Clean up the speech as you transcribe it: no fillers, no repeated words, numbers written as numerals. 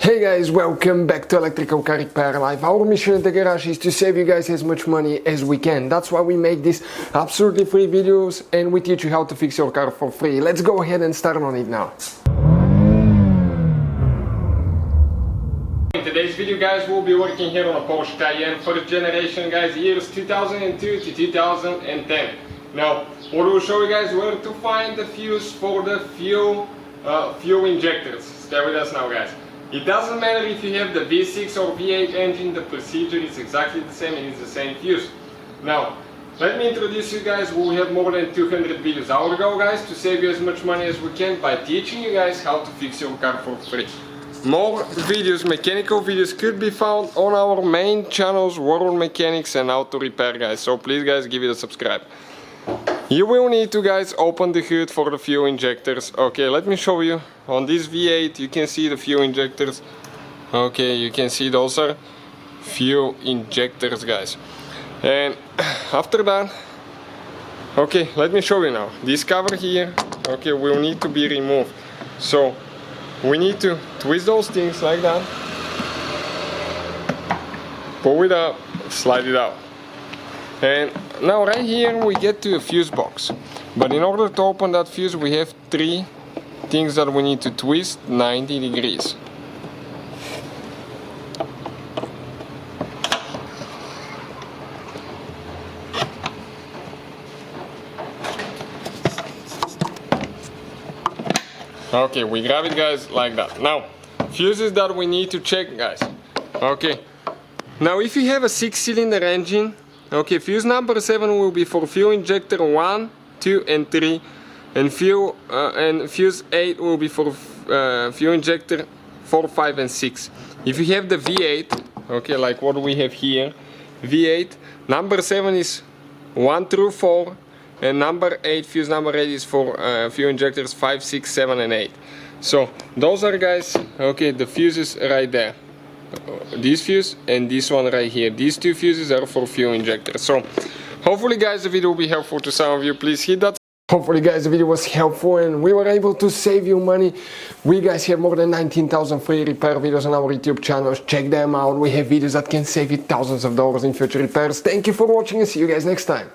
Hey guys, welcome back to Electrical Car Repair Live. Our mission at the garage is to save you guys as much money as we can. That's why we make these absolutely free videos and we teach you how to fix your car for free. Let's go ahead and start on it now. In today's video guys, we'll be working here on a Porsche Cayenne, first generation guys, years 2002 to 2010. Now, what we'll show you guys where to find the fuse for the fuel injectors. Stay with us now guys. It doesn't matter if you have the V6 or V8 engine, the procedure is exactly the same and it's the same fuse. Now, let me introduce you guys. We have more than 200 videos our goal guys to save you as much money as we can by teaching you guys how to fix your car for free. More videos, mechanical videos, could be found on our main channels, World Mechanics and Auto Repair guys. So please guys, give it a subscribe. You will need to guys open the hood for the fuel injectors. Okay, let me show you. On this V8 you can see the fuel injectors. Okay, you can see those are fuel injectors guys. And after that, okay, let me show you now. This cover here, okay, will need to be removed. So we need to twist those things like that, pull it up, slide it out. And now right here we get to a fuse box, but in order to open that fuse we have three things that we need to twist 90 degrees. Okay, we grab it guys like that. Now, fuses that we need to check guys. Okay, now if you have a 6-cylinder engine, okay, fuse number 7 will be for fuel injector 1, 2 and 3, and fuse 8 will be for fuel injector 4, 5 and 6. If you have the V8, okay, like what we have here, V8, number 7 is 1 through 4, and number 8, fuse number 8 is for fuel injectors 5, 6, 7 and 8. So those are guys, okay, the fuses right there. This fuse and this one right here. These two fuses are for fuel injectors. So hopefully guys the video will be helpful to some of you. Please hit that. Hopefully guys the video was helpful and we were able to save you money. We guys have more than 19,000 free repair videos on our YouTube channels. Check them out. We have videos that can save you thousands of dollars in future repairs. Thank you for watching and see you guys next time.